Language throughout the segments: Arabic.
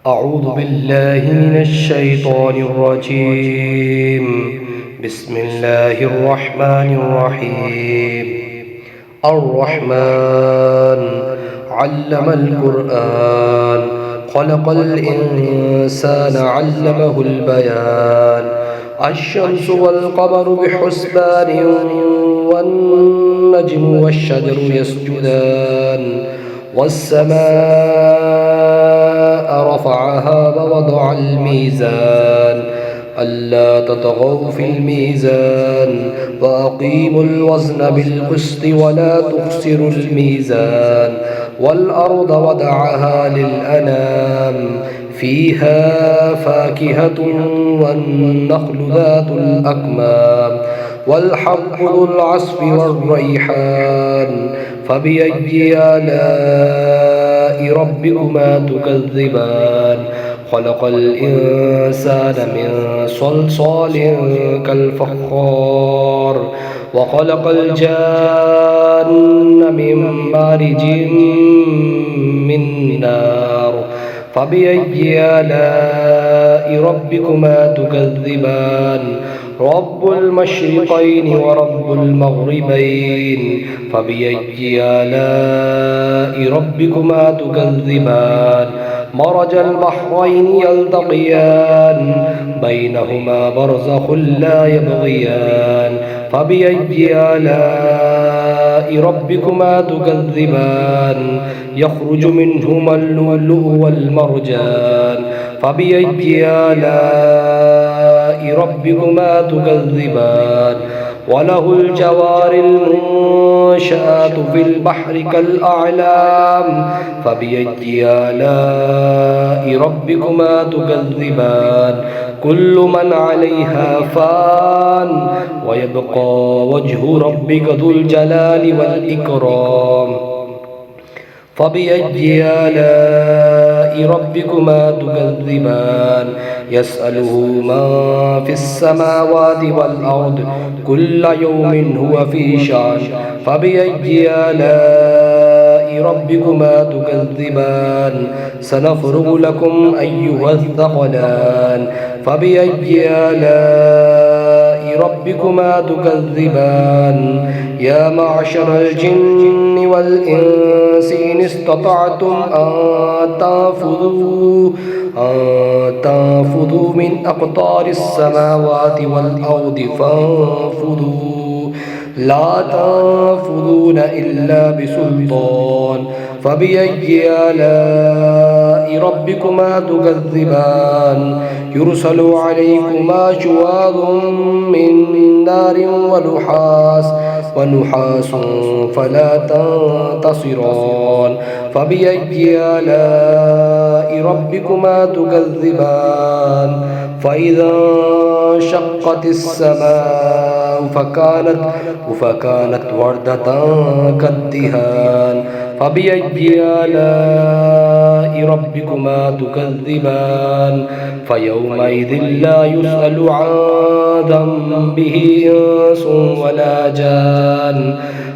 أعوذ بالله من الشيطان الرجيم. بسم الله الرحمن الرحيم. الرحمن علم القرآن خلق الإنسان علمه البيان. الشمس والقمر بحسبان والنجم والشجر يسجدان والسماء رفعها ووضع الميزان ألا تطغوا في الميزان وأقيموا الوزن بالقسط ولا تخسروا الميزان والأرض وضعها للأنام فيها فاكهة والنخل ذات الأكمام والحب ذو العصف والريحان فبأي آلاء ربكما تكذبان. خلق الإنسان من صلصال كالفخار وخلق الجان من مارج من نار فبأي آلاء ربكما تكذبان. رب المشرقين ورب المغربين فبأي آلاء ربكما تكذبان. مرج البحرين يلتقيان بينهما برزخ لا يبغيان فبأي آلاء ربكما تكذبان. يخرج منهما اللؤلؤ والمرجان فبأي آلاء ربكما تكذبان. وله الجوار المنشآت في البحر كالأعلام فبأي آلاء ربكما تكذبان. كل من عليها فان ويبقى وجه ربك ذو الجلال والإكرام فبأي آلاء ربكما تكذبان. يسأله من في السماوات والأرض كل يوم هو في شأن فبأي آلاء ربكما تكذبان. سنفرغ لكم أيها الثقلان فبأي آلاء ربكما تكذبان. يا معشر الجن والإنس إن استطعتم أن تنفذوا من أقطار السماوات والأرض فانفذوا لا تنفذون إلا بسلطان فبأي آلاء ربكما تكذبان. يرسل عليكما شواظ من نار ونحاس فلا تنتصران فبأي آلاء ربكما تكذبان. فإذا انشقت السماء فكانت وردة كالدهان فبأي آلاء ربكما تكذبان. فيومئذ لا يسأل عن ذنبه إنس ولا جان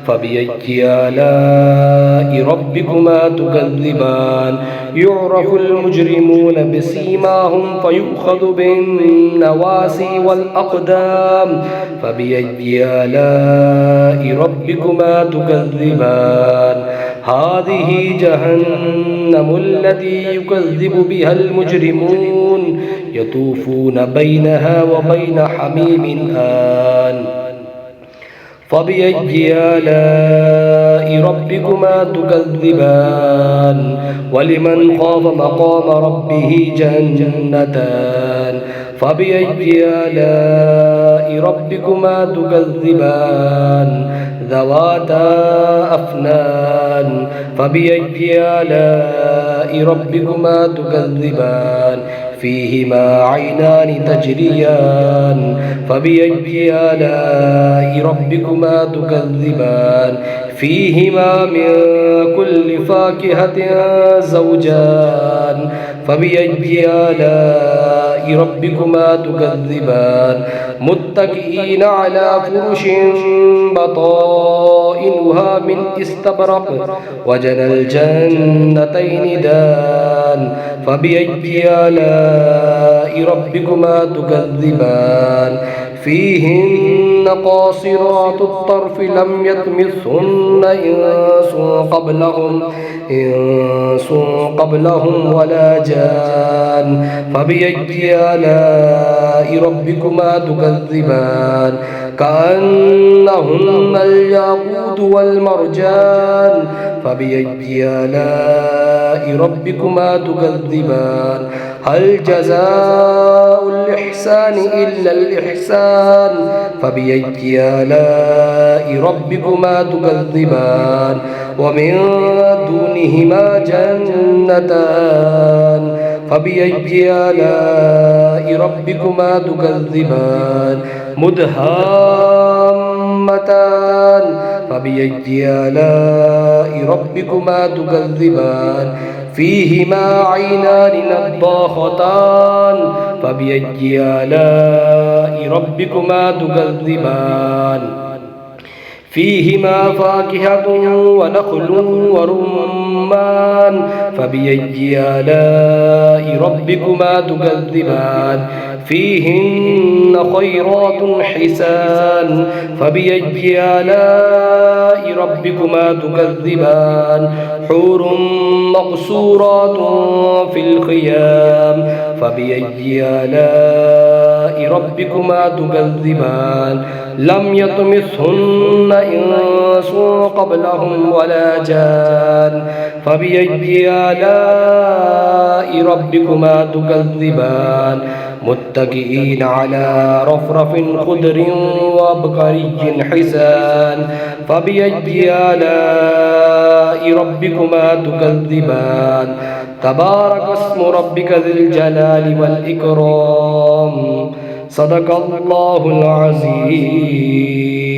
فبأي آلاء ربكما تكذبان. يعرف المجرمون بسيماهم فيؤخذ بالنواسي والأقدام فبأي آلاء ربكما تكذبان. هذه جهنم التي يكذب بها المجرمون يطوفون بينها وبين حميم آن فبأي آلاء ربكما تكذبان. ولمن خاف مقام ربه جنتان فبأي آلاء ربكما تكذبان. ذواتا أفنان فبأي آلاء ربكما تكذبان. فيهما عينان تجريان فبأي آلاء ربكما تكذبان. فيهما من كل فاكهة زوجان فبأي آلاء ربكما تكذبان. متكئين على فرش بطائنها خائنها من استبرق وجنى الجنتين دان فبأي آلاء ربكما تكذبان فيهن قاصرات الطرف لم يطمثهن إنس قبلهم ولا جان فبأي آلاء ربكما تكذبان كأنهن الياقوت والمرجان فبأي آلاء ربكما تكذبان هل جزاء الإحسان إلا الإحسان فبأي آلاء ربكما تكذبان ومن دونهما جنتان فبأي آلاء ربكما تكذبان مدهامتان فبأي آلاء ربكما تكذبان فيهما عينان نضاختان فبأي آلاء ربكما تكذبان فيهما فاكهة ونخل ورمان فبأي آلاء ربكما تكذبان فيهن خيرات حسان فبأي آلاء ربكما تكذبان حور مقصورات في الخيام فبأي آلاء ربكما تكذبان لم يطمثهن إنس قبلهم ولا جان فبأي آلاء ربكما تكذبان متكئين على رفرف خضر وعبقري حسان فبأي آلاء ربكما تكذبان تبارك اسم ربك ذي الجلال والإكرام صدق الله العظيم.